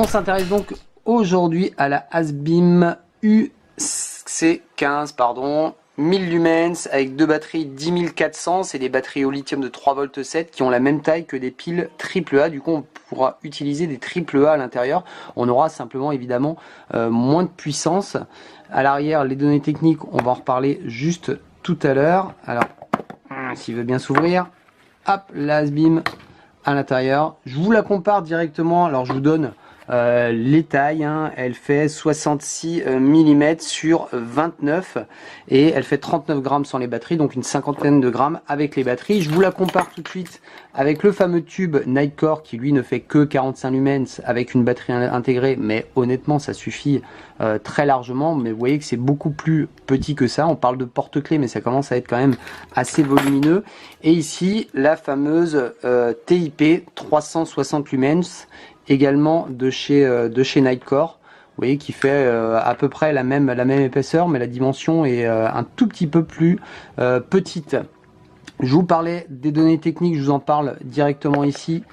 On s'intéresse donc aujourd'hui à la ASBIM UC15, 1000 lumens avec deux batteries 10400, c'est des batteries au lithium de 3,7 V qui ont la même taille que des piles AAA. Du coup on pourra utiliser des AAA à l'intérieur, on aura simplement évidemment moins de puissance. À l'arrière, les données techniques, on va en reparler juste tout à l'heure. Alors s'il veut bien s'ouvrir, hop, la ASBIM à l'intérieur, je vous la compare directement. Alors je vous donne les tailles, elle fait 66 mm sur 29 et elle fait 39 grammes sans les batteries, donc une cinquantaine de grammes avec les batteries. Je vous la compare tout de suite avec le fameux tube Nightcore qui lui ne fait que 45 lumens avec une batterie intégrée, mais honnêtement ça suffit très largement. Mais vous voyez que c'est beaucoup plus petit que ça, on parle de porte-clés mais ça commence à être quand même assez volumineux. Et ici la fameuse TIP 360 lumens, également de chez Nightcore, vous voyez, qui fait à peu près la même épaisseur, mais la dimension est un tout petit peu plus petite. Je vous parlais des données techniques, je vous en parle directement ici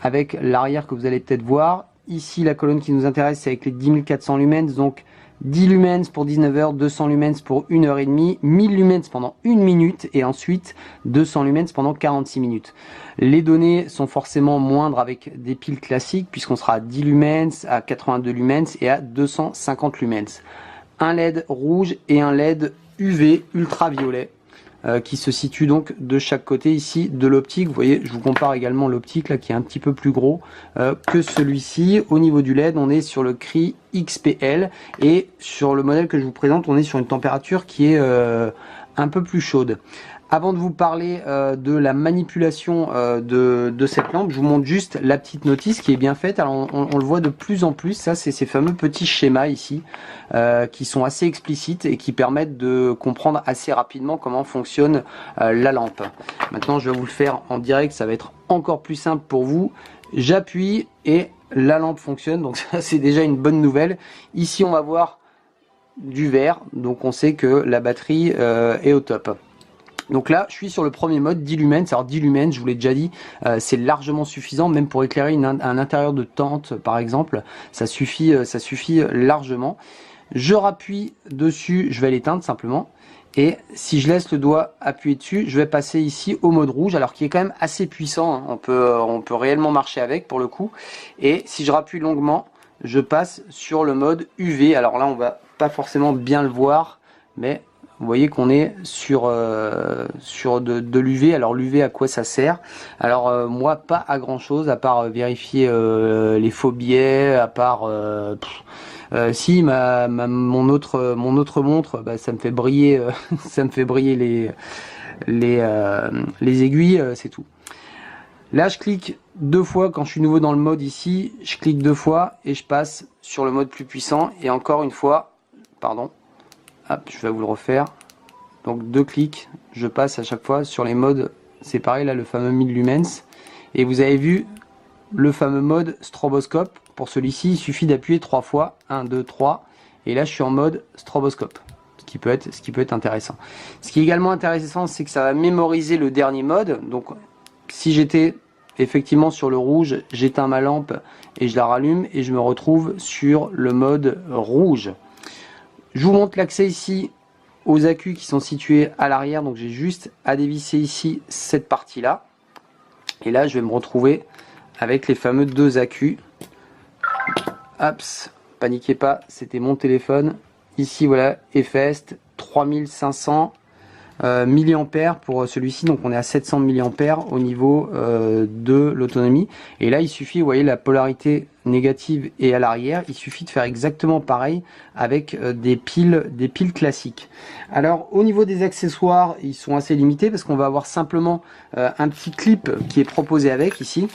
avec l'arrière que vous allez peut-être voir. Ici la colonne qui nous intéresse, c'est avec les 10400 lumens, donc 10 lumens pour 19 heures, 200 lumens pour 1 heure et demie, 1000 lumens pendant 1 minute et ensuite 200 lumens pendant 46 minutes. Les données sont forcément moindres avec des piles classiques puisqu'on sera à 10 lumens, à 82 lumens et à 250 lumens. Un LED rouge et un LED UV ultraviolet qui se situe donc de chaque côté ici de l'optique. Vous voyez, je vous compare également l'optique là qui est un petit peu plus gros que celui-ci. Au niveau du LED, on est sur le Cree XPL et sur le modèle que je vous présente, on est sur une température qui est un peu plus chaude. Avant de vous parler de la manipulation de cette lampe, je vous montre juste la petite notice qui est bien faite. Alors on le voit de plus en plus, ça c'est ces fameux petits schémas ici qui sont assez explicites et qui permettent de comprendre assez rapidement comment fonctionne la lampe. Maintenant je vais vous le faire en direct, ça va être encore plus simple pour vous. J'appuie et la lampe fonctionne, donc ça c'est déjà une bonne nouvelle. Ici on va voir du vert, donc on sait que la batterie est au top. Donc là, je suis sur le premier mode, 10 lumens. Alors 10 lumens, je vous l'ai déjà dit, c'est largement suffisant, même pour éclairer un intérieur de tente, par exemple. Ça suffit largement. Je rappuie dessus, je vais l'éteindre simplement. Et si je laisse le doigt appuyé dessus, je vais passer ici au mode rouge, alors qui est quand même assez puissant. On peut réellement marcher avec pour le coup. Et si je rappuie longuement, je passe sur le mode UV. Alors là, on va pas forcément bien le voir, mais vous voyez qu'on est sur de l'UV. Alors l'UV, à quoi ça sert? Alors moi, pas à grand chose, à part vérifier les faux billets, à part si mon autre montre, bah, ça me fait briller ça me fait briller les aiguilles, c'est tout. Là je clique deux fois quand je suis nouveau dans le mode ici, je clique deux fois et je passe sur le mode plus puissant. Et encore une fois, pardon, hop, je vais vous le refaire. Donc deux clics, je passe à chaque fois sur les modes. C'est pareil là, le fameux 1000 lumens. Et vous avez vu le fameux mode stroboscope. Pour celui-ci, il suffit d'appuyer 3 fois. 1, 2, 3. Et là, je suis en mode stroboscope. Ce qui peut être intéressant. Ce qui est également intéressant, c'est que ça va mémoriser le dernier mode. Donc, si j'étais effectivement sur le rouge, j'éteins ma lampe et je la rallume. Et je me retrouve sur le mode rouge. Je vous montre l'accès ici aux accus qui sont situés à l'arrière. Donc, j'ai juste à dévisser ici cette partie-là. Et là, je vais me retrouver avec les fameux deux accus. Hop, paniquez pas, c'était mon téléphone. Ici, voilà, Efest, 3500 milliampères pour celui-ci. Donc, on est à 700 milliampères au niveau de l'autonomie. Et là, il suffit, vous voyez, la polarité négative et à l'arrière. Il suffit de faire exactement pareil avec des piles classiques. Alors, au niveau des accessoires, ils sont assez limités parce qu'on va avoir simplement un petit clip qui est proposé avec ici.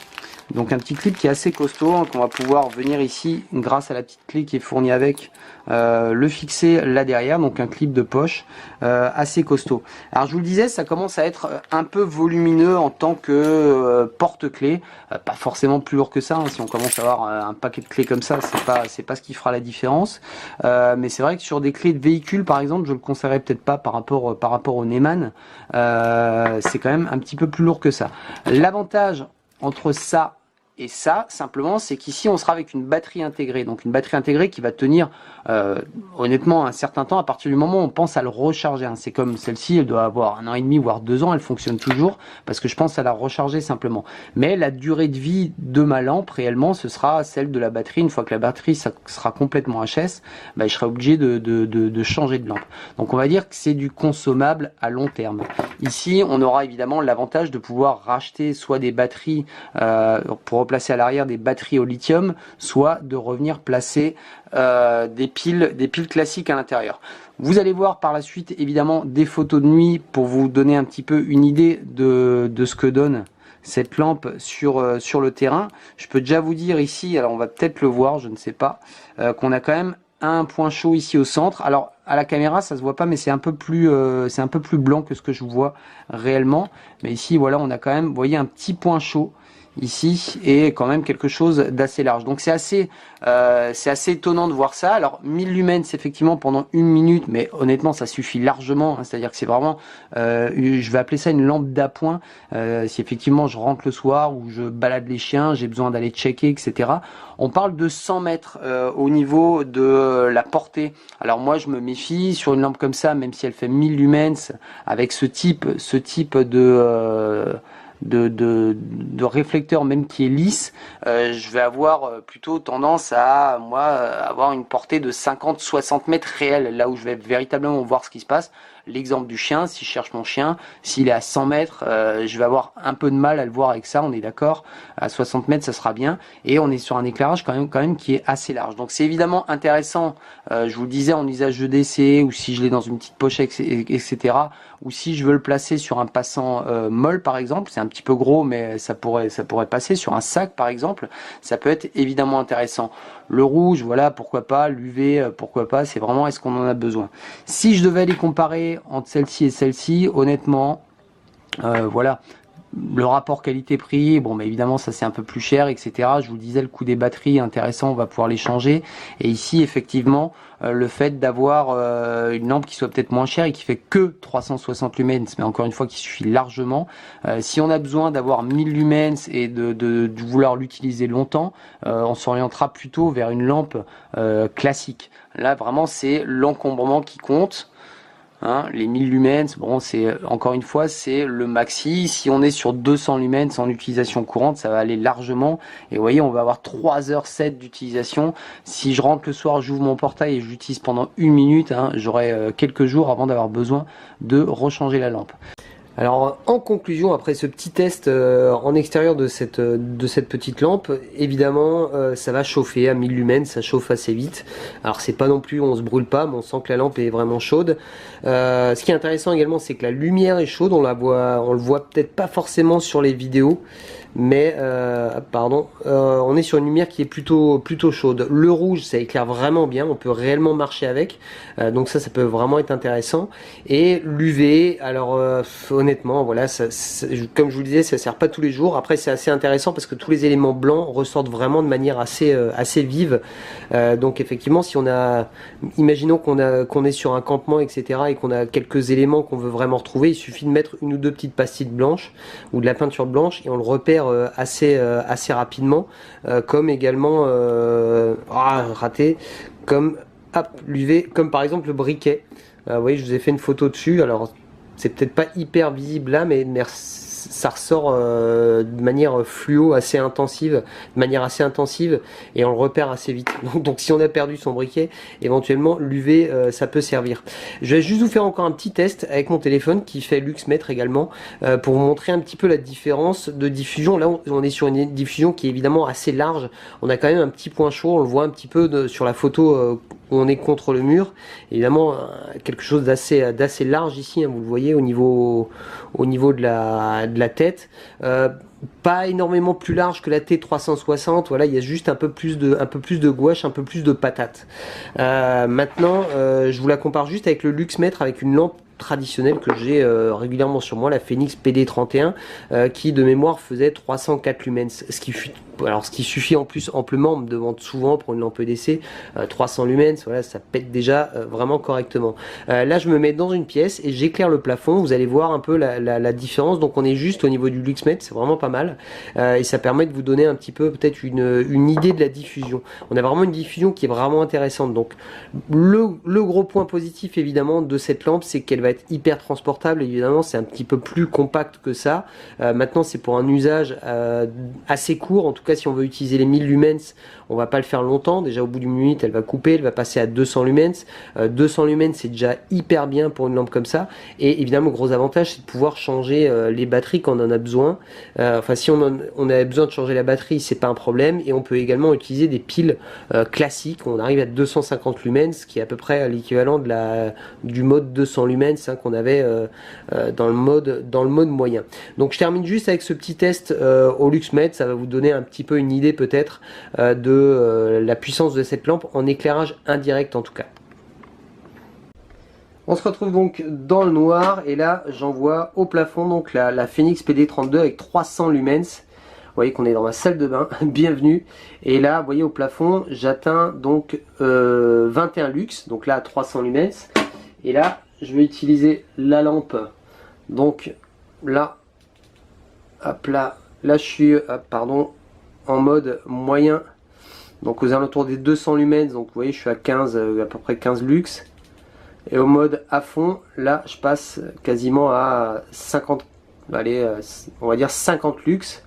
Donc un petit clip qui est assez costaud, qu'on va pouvoir venir ici, grâce à la petite clé qui est fournie avec, le fixer là derrière. Donc un clip de poche assez costaud. Alors je vous le disais, ça commence à être un peu volumineux en tant que porte-clés. Pas forcément plus lourd que ça, si on commence à avoir un paquet de clés comme ça, c'est pas ce qui fera la différence. Mais c'est vrai que sur des clés de véhicule par exemple, je le conseillerais peut-être pas par rapport au Neumann. C'est quand même un petit peu plus lourd que ça. L'avantage entre ça Et ça, simplement, c'est qu'ici, on sera avec une batterie intégrée. Donc une batterie intégrée qui va tenir honnêtement un certain temps à partir du moment où on pense à le recharger. Hein. C'est comme celle-ci, elle doit avoir 1 an et demi, voire 2 ans, elle fonctionne toujours parce que je pense à la recharger simplement. Mais la durée de vie de ma lampe, réellement, ce sera celle de la batterie. Une fois que la batterie ça sera complètement HS, bah, je serai obligé de changer de lampe. Donc on va dire que c'est du consommable à long terme. Ici, on aura évidemment l'avantage de pouvoir racheter soit des batteries pour replacer à l'arrière des batteries au lithium, soit de revenir placer des piles classiques à l'intérieur. Vous allez voir par la suite évidemment des photos de nuit pour vous donner un petit peu une idée de ce que donne cette lampe sur le terrain. Je peux déjà vous dire ici, alors on va peut-être le voir, je ne sais pas, qu'on a quand même un point chaud ici au centre. Alors à la caméra ça se voit pas, mais c'est un peu plus blanc que ce que je vois réellement. Mais ici voilà, on a quand même, vous voyez, un petit point chaud ici et quand même quelque chose d'assez large. Donc c'est assez étonnant de voir ça. Alors 1000 lumens effectivement pendant 1 minute, mais honnêtement ça suffit largement. Hein, c'est-à-dire que c'est vraiment, je vais appeler ça une lampe d'appoint. Si effectivement je rentre le soir ou je balade les chiens, j'ai besoin d'aller checker, etc. On parle de 100 mètres au niveau de la portée. Alors moi je me méfie sur une lampe comme ça, même si elle fait 1000 lumens avec ce type de réflecteur même qui est lisse, je vais avoir plutôt tendance à moi avoir une portée de 50-60 mètres réels, là où je vais véritablement voir ce qui se passe. L'exemple du chien, si je cherche mon chien, s'il est à 100 mètres, je vais avoir un peu de mal à le voir avec ça, on est d'accord. À 60 mètres, ça sera bien. Et on est sur un éclairage quand même qui est assez large. Donc c'est évidemment intéressant, je vous le disais, en usage de DC, ou si je l'ai dans une petite pochette, etc. Ou si je veux le placer sur un passant molle, par exemple, c'est un petit peu gros, mais ça pourrait passer sur un sac, par exemple. Ça peut être évidemment intéressant. Le rouge, voilà, pourquoi pas. L'UV, pourquoi pas. C'est vraiment, est-ce qu'on en a besoin? Si je devais les comparer entre celle-ci et celle-ci, honnêtement, voilà, le rapport qualité-prix, bon, mais évidemment ça c'est un peu plus cher, etc. Je vous disais, le coût des batteries intéressant, on va pouvoir les changer. Et ici effectivement, le fait d'avoir une lampe qui soit peut-être moins chère et qui fait que 360 lumens, mais encore une fois qui suffit largement. Si on a besoin d'avoir 1000 lumens et de vouloir l'utiliser longtemps, on s'orientera plutôt vers une lampe classique. Là vraiment c'est l'encombrement qui compte. Hein, les 1000 lumens, bon, c'est encore une fois, c'est le maxi. Si on est sur 200 lumens en utilisation courante, ça va aller largement. Et vous voyez, on va avoir 3h07 d'utilisation. Si je rentre le soir, j'ouvre mon portail et je l'utilise pendant 1 minute, hein, j'aurai quelques jours avant d'avoir besoin de rechanger la lampe. Alors en conclusion, après ce petit test en extérieur de cette petite lampe, évidemment ça va chauffer à 1000 lumens, ça chauffe assez vite. Alors c'est pas non plus, on se brûle pas, mais on sent que la lampe est vraiment chaude. Ce qui est intéressant également, c'est que la lumière est chaude, on le voit peut-être pas forcément sur les vidéos, mais on est sur une lumière qui est plutôt chaude. Le rouge, ça éclaire vraiment bien, on peut réellement marcher avec, donc ça peut vraiment être intéressant. Et l'UV, alors honnêtement, voilà, comme je vous le disais, ça sert pas tous les jours. Après, c'est assez intéressant parce que tous les éléments blancs ressortent vraiment de manière assez vive. Donc effectivement, si imaginons qu'on est sur un campement, etc., et qu'on a quelques éléments qu'on veut vraiment retrouver, il suffit de mettre 1 ou 2 petites pastilles blanches ou de la peinture blanche et on le repère assez rapidement, comme également comme l'UV, comme par exemple le briquet. Vous voyez, je vous ai fait une photo dessus, alors c'est peut-être pas hyper visible là, mais ça ressort de manière fluo assez intensive, et on le repère assez vite. Donc si on a perdu son briquet, éventuellement l'UV ça peut servir. Je vais juste vous faire encore un petit test avec mon téléphone qui fait luxmètre également, pour vous montrer un petit peu la différence de diffusion. Là on est sur une diffusion qui est évidemment assez large, on a quand même un petit point chaud, on le voit un petit peu sur la photo où on est contre le mur. Évidemment quelque chose d'assez large ici, hein, vous le voyez au niveau de la tête, pas énormément plus large que la T360. Voilà, il y a juste un peu plus de gouache, un peu plus de patate. Maintenant je vous la compare juste avec le luxmètre, avec une lampe traditionnelle que j'ai régulièrement sur moi, la Phoenix PD31, qui de mémoire faisait 304 lumens, ce qui fut alors ce qui suffit en plus amplement, on me demande souvent pour une lampe EDC, 300 lumens, voilà, ça pète déjà vraiment correctement. Là je me mets dans une pièce et j'éclaire le plafond, vous allez voir un peu la différence, donc on est juste au niveau du LuxMed, c'est vraiment pas mal, et ça permet de vous donner un petit peu peut-être une idée de la diffusion. On a vraiment une diffusion qui est vraiment intéressante, donc le gros point positif évidemment de cette lampe, c'est qu'elle va être hyper transportable, évidemment c'est un petit peu plus compact que ça. Maintenant c'est pour un usage assez court, en tout cas si on veut utiliser les 1000 lumens, on va pas le faire longtemps, déjà au bout d'une minute elle va couper, elle va passer à 200 lumens. 200 lumens c'est déjà hyper bien pour une lampe comme ça, et évidemment le gros avantage c'est de pouvoir changer les batteries quand on en a besoin. Enfin si on a besoin de changer la batterie, c'est pas un problème, et on peut également utiliser des piles classiques, on arrive à 250 lumens, qui est à peu près l'équivalent du mode 200 lumens qu'on avait dans le mode moyen. Donc je termine juste avec ce petit test au LuxMed, ça va vous donner un petit peu une idée peut-être de la puissance de cette lampe en éclairage indirect en tout cas. On se retrouve donc dans le noir et là j'envoie au plafond donc la Phoenix PD32 avec 300 lumens. Vous voyez qu'on est dans ma salle de bain, bienvenue. Et là, vous voyez au plafond, j'atteins donc 21 lux, donc là à 300 lumens. Et là, je vais utiliser la lampe. Donc là, hop là, je suis, pardon, en mode moyen. Donc aux alentours des 200 lumens, donc vous voyez, je suis à 15, à peu près 15 lux. Et au mode à fond, là, je passe quasiment à 50, allez, on va dire 50 lux.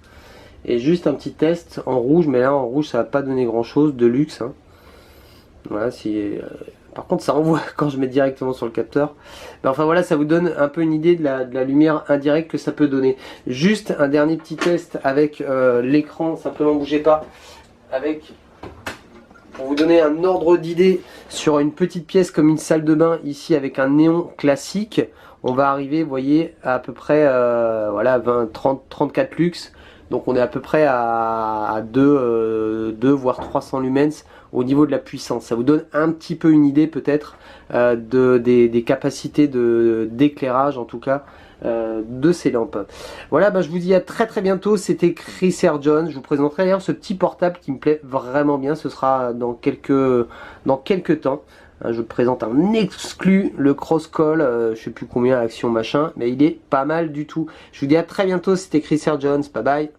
Et juste un petit test en rouge, mais là en rouge ça va pas donner grand chose de luxe. Voilà, par contre ça envoie quand je mets directement sur le capteur. Mais enfin voilà, ça vous donne un peu une idée de la lumière indirecte que ça peut donner. Juste un dernier petit test avec l'écran, simplement bougez pas, pour vous donner un ordre d'idée sur une petite pièce comme une salle de bain ici avec un néon classique. On va arriver, vous voyez, à peu près voilà, 34 lux. Donc on est à peu près à 2 voire 300 lumens au niveau de la puissance. Ça vous donne un petit peu une idée peut-être des capacités d'éclairage en tout cas de ces lampes. Voilà, je vous dis à très très bientôt. C'était Chris Air John. Je vous présenterai d'ailleurs ce petit portable qui me plaît vraiment bien. Ce sera dans quelques temps. Je présente un exclu, le Crosscall, je sais plus combien, action machin, mais il est pas mal du tout. Je vous dis à très bientôt, c'était Chris Air Jones, bye bye.